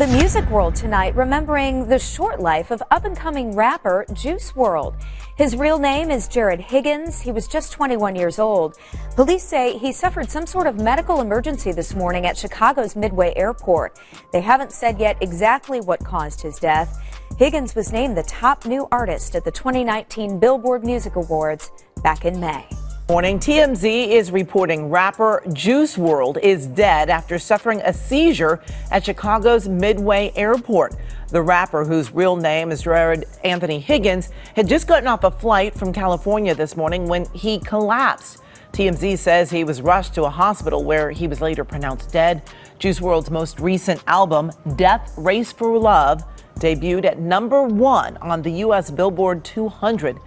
The music world tonight remembering the short life of up-and-coming rapper Juice WRLD. His real name is Jared Higgins. He was just 21 years old. Police say he suffered some sort of medical emergency this morning at Chicago's Midway Airport. They haven't said yet exactly what caused his death. Higgins was named the top new artist at the 2019 Billboard Music Awards back in May. Morning. TMZ is reporting rapper Juice WRLD is dead after suffering a seizure at Chicago's Midway Airport. The rapper, whose real name is Jared Anthony Higgins, had just gotten off a flight from California this morning when he collapsed. TMZ says he was rushed to a hospital where he was later pronounced dead. Juice WRLD's most recent album, Death Race for Love, debuted at #1 on the U.S. Billboard 200.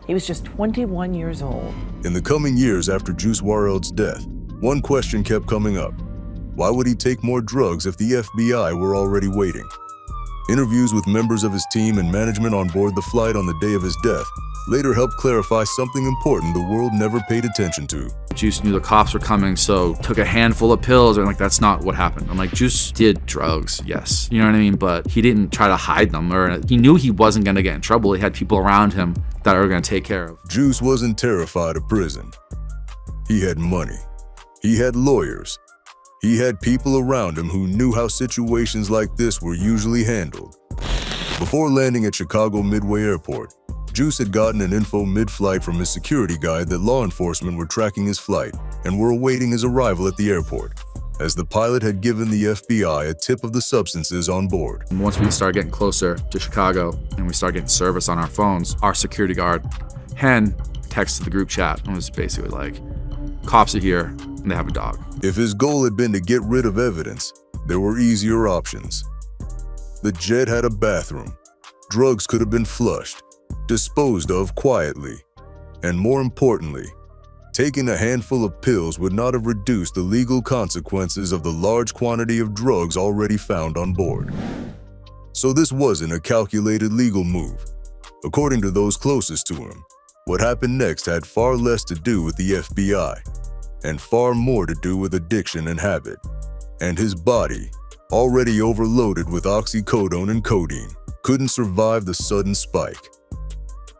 He was just 21 years old. In the coming years after Juice WRLD's death, one question kept coming up. Why would he take more drugs if the FBI were already waiting? Interviews with members of his team and management on board the flight on the day of his death later helped clarify something important the world never paid attention to. Juice knew the cops were coming, so took a handful of pills, and that's not what happened. I'm like, Juice did drugs, yes, you know what I mean? But he didn't try to hide them, or he knew he wasn't gonna get in trouble. He had people around him that are gonna take care of. Juice wasn't terrified of prison. He had money. He had lawyers. He had people around him who knew how situations like this were usually handled. Before landing at Chicago Midway Airport, Juice had gotten an info mid-flight from his security guide that law enforcement were tracking his flight and were awaiting his arrival at the airport, as the pilot had given the FBI a tip of the substances on board. Once we started getting closer to Chicago and we started getting service on our phones, our security guard, Hen, texted the group chat and was basically like, cops are here and they have a dog. If his goal had been to get rid of evidence, there were easier options. The jet had a bathroom. Drugs could have been flushed, disposed of quietly, and more importantly, taking a handful of pills would not have reduced the legal consequences of the large quantity of drugs already found on board. So this wasn't a calculated legal move. According to those closest to him, what happened next had far less to do with the FBI and far more to do with addiction and habit, and his body, already overloaded with oxycodone and codeine, couldn't survive the sudden spike.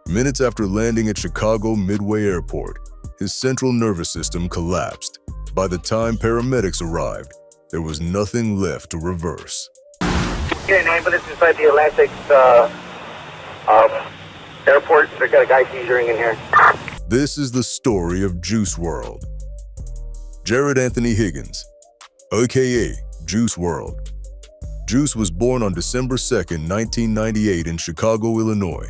Minutes after landing at Chicago Midway Airport, his central nervous system collapsed. By the time paramedics arrived, there was nothing left to reverse. Get an ambulance inside the Atlantic airport. They got a guy seizuring in here. This is the story of Juice WRLD. Jared Anthony Higgins, aka Juice WRLD. Juice was born on December 2nd, 1998 in Chicago, Illinois.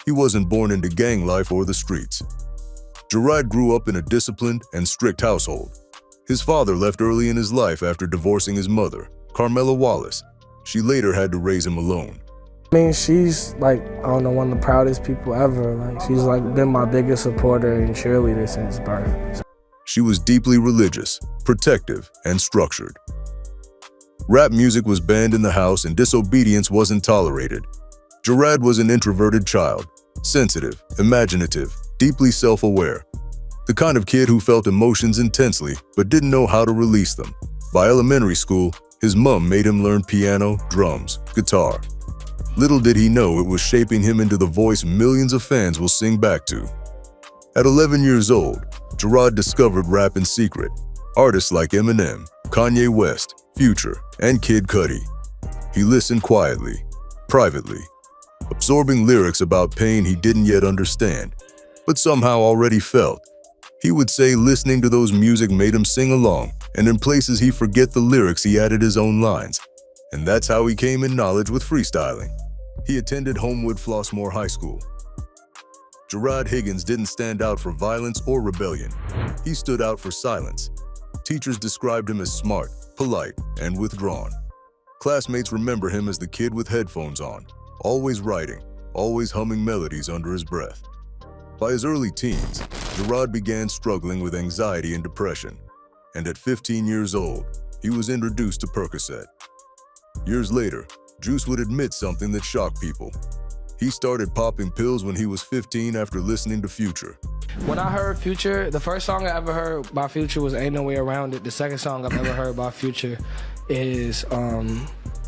He wasn't born into gang life or the streets. Jared grew up in a disciplined and strict household. His father left early in his life after divorcing his mother, Carmela Wallace. She later had to raise him alone. I mean, she's one of the proudest people ever. She's been my biggest supporter and cheerleader since birth. She was deeply religious, protective, and structured. Rap music was banned in the house and disobedience wasn't tolerated. Jared was an introverted child, sensitive, imaginative, deeply self-aware. The kind of kid who felt emotions intensely but didn't know how to release them. By elementary school, his mom made him learn piano, drums, guitar. Little did he know it was shaping him into the voice millions of fans will sing back to. At 11 years old, Jared discovered rap in secret. Artists like Eminem, Kanye West, Future, and Kid Cudi. He listened quietly, privately, absorbing lyrics about pain he didn't yet understand, but somehow already felt. He would say listening to those music made him sing along, and in places he forget the lyrics he added his own lines. And that's how he came in knowledge with freestyling. He attended Homewood Flossmoor High School. Jared Higgins didn't stand out for violence or rebellion. He stood out for silence. Teachers described him as smart, polite, and withdrawn. Classmates remember him as the kid with headphones on, always writing, always humming melodies under his breath. By his early teens, Jared began struggling with anxiety and depression, and at 15 years old, he was introduced to Percocet. Years later, Juice would admit something that shocked people. He started popping pills when he was 15 after listening to Future. When I heard Future, the first song I ever heard by Future was Ain't No Way Around It. The second song I've ever heard by Future is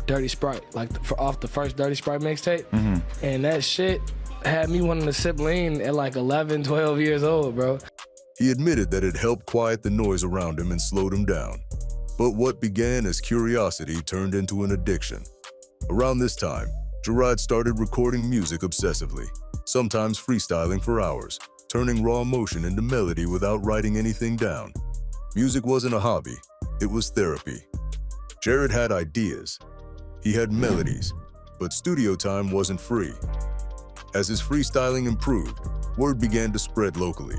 Dirty Sprite, like off the first Dirty Sprite mixtape. And that shit had me wanting to sip lean at like 11, 12 years old, bro. He admitted that it helped quiet the noise around him and slowed him down. But what began as curiosity turned into an addiction. Around this time, WRLD started recording music obsessively, sometimes freestyling for hours, turning raw emotion into melody without writing anything down. Music wasn't a hobby, it was therapy. WRLD had ideas, he had melodies, but studio time wasn't free. As his freestyling improved, word began to spread locally.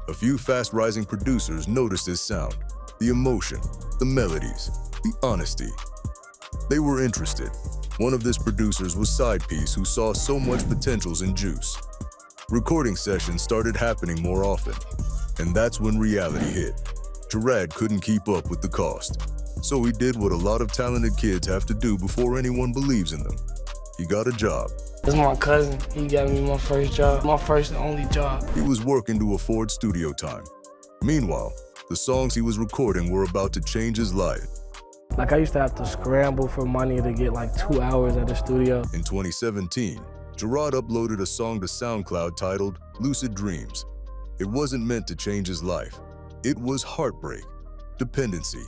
A few fast-rising producers noticed his sound, the emotion, the melodies, the honesty. They were interested. One of these producers was Side Piece, who saw so much potentials in Juice. Recording sessions started happening more often, and that's when reality hit. WRLD couldn't keep up with the cost, so he did what a lot of talented kids have to do before anyone believes in them. He got a job. This is my cousin. He got me my first job, my first and only job. He was working to afford studio time. Meanwhile, the songs he was recording were about to change his life. Like, I used to have to scramble for money to get like 2 hours at the studio. In 2017, WRLD uploaded a song to SoundCloud titled Lucid Dreams. It wasn't meant to change his life. It was heartbreak, dependency,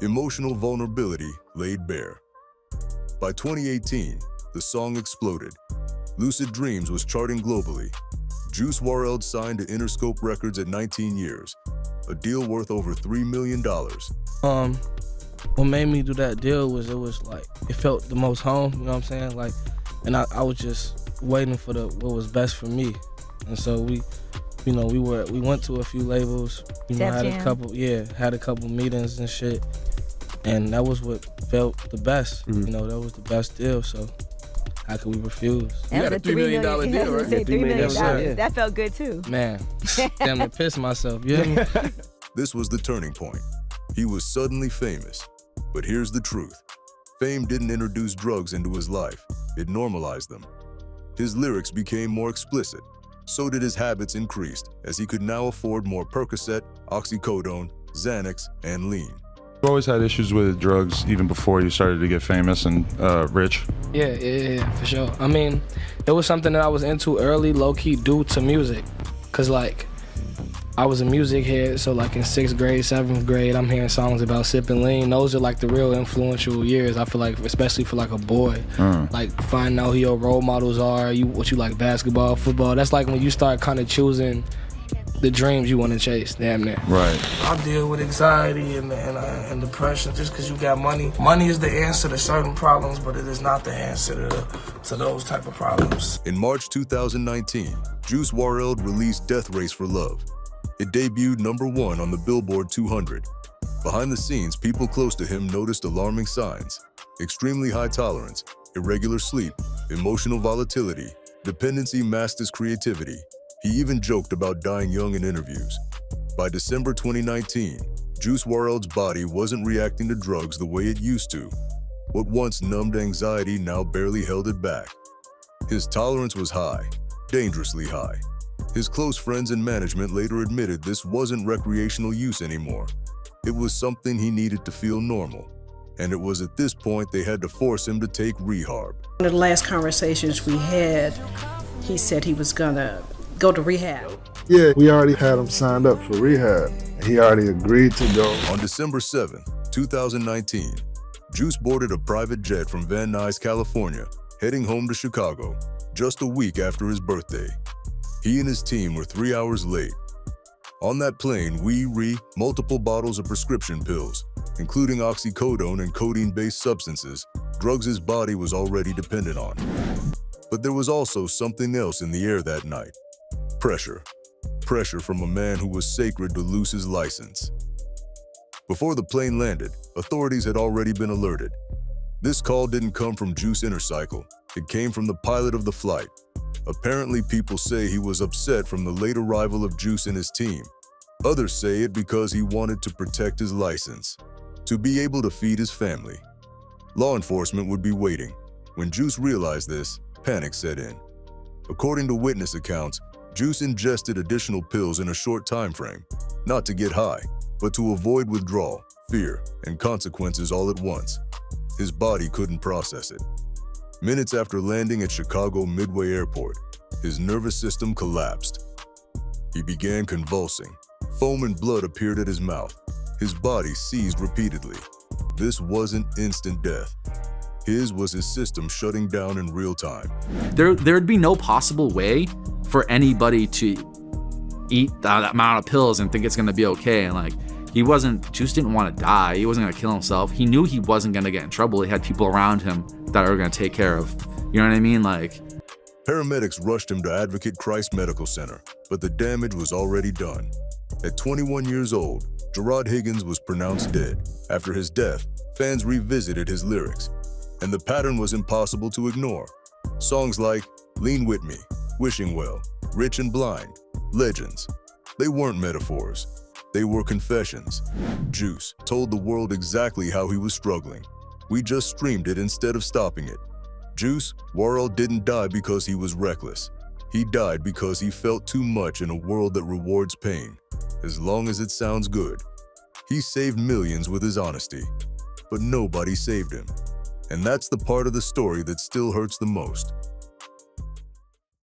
emotional vulnerability laid bare. By 2018, the song exploded. Lucid Dreams was charting globally. Juice WRLD signed to Interscope Records at 19 years, a deal worth over $3 million. What made me do that deal was it felt the most home, you know what I'm saying? Like, and I was just waiting for what was best for me. And so we went to a few labels, had a couple meetings and shit. And that was what felt the best. That was the best deal, so how could we refuse? You got a $3 million deal, right? $3 million. That felt good too. Man, damn near pissed myself, you hear me? This was the turning point. He was suddenly famous. But here's the truth. Fame didn't introduce drugs into his life. It normalized them. His lyrics became more explicit. So did his habits increased, as he could now afford more Percocet, oxycodone, Xanax, and lean. You always had issues with drugs even before you started to get famous and rich? Yeah, for sure. I mean, it was something that I was into early, low-key, due to music. Cause like, I was a music head, so like in 6th grade, 7th grade, I'm hearing songs about sipping lean. Those are like the real influential years, I feel like, especially for like a boy. Like finding out who your role models are, what you like, basketball, football. That's like when you start kind of choosing the dreams you want to chase, damn near. Right. I deal with anxiety and depression just because you got money. Money is the answer to certain problems, but it is not the answer to those type of problems. In March 2019, Juice WRLD released Death Race for Love. It debuted #1 on the Billboard 200. Behind the scenes, people close to him noticed alarming signs: extremely high tolerance, irregular sleep, emotional volatility, dependency masked as creativity. He even joked about dying young in interviews. By December 2019, Juice WRLD's body wasn't reacting to drugs the way it used to. What once numbed anxiety now barely held it back. His tolerance was high, dangerously high. His close friends and management later admitted this wasn't recreational use anymore. It was something he needed to feel normal. And it was at this point they had to force him to take rehab. One of the last conversations we had, he said he was gonna go to rehab. Yeah, we already had him signed up for rehab. He already agreed to go. On December 7, 2019, Juice boarded a private jet from Van Nuys, California, heading home to Chicago, just a week after his birthday. He and his team were 3 hours late. On that plane, multiple bottles of prescription pills, including oxycodone and codeine-based substances, drugs his body was already dependent on. But there was also something else in the air that night. Pressure. Pressure from a man who was sacred to lose his license. Before the plane landed, authorities had already been alerted. This call didn't come from Juice Intercycle. It came from the pilot of the flight. Apparently, people say he was upset from the late arrival of Juice and his team. Others say it because he wanted to protect his license, to be able to feed his family. Law enforcement would be waiting. When Juice realized this, panic set in. According to witness accounts, Juice ingested additional pills in a short time frame, not to get high, but to avoid withdrawal, fear, and consequences all at once. His body couldn't process it. Minutes after landing at Chicago Midway Airport, his nervous system collapsed. He began convulsing. Foam and blood appeared at his mouth. His body seized repeatedly. This wasn't instant death. His was his system shutting down in real time. There'd be no possible way for anybody to eat that amount of pills and think it's gonna be okay. And like, Juice didn't want to die. He wasn't gonna kill himself. He knew he wasn't gonna get in trouble. He had people around him that were gonna take care of. You know what I mean? Like, paramedics rushed him to Advocate Christ Medical Center, but the damage was already done. At 21 years old, Gerard Higgins was pronounced dead. After his death, fans revisited his lyrics, and the pattern was impossible to ignore. Songs like Lean With Me, Wishing Well, Rich and Blind, Legends. They weren't metaphors. They were confessions. Juice told the world exactly how he was struggling. We just streamed it instead of stopping it. Juice WRLD didn't die because he was reckless. He died because he felt too much in a world that rewards pain, as long as it sounds good. He saved millions with his honesty, but nobody saved him. And that's the part of the story that still hurts the most.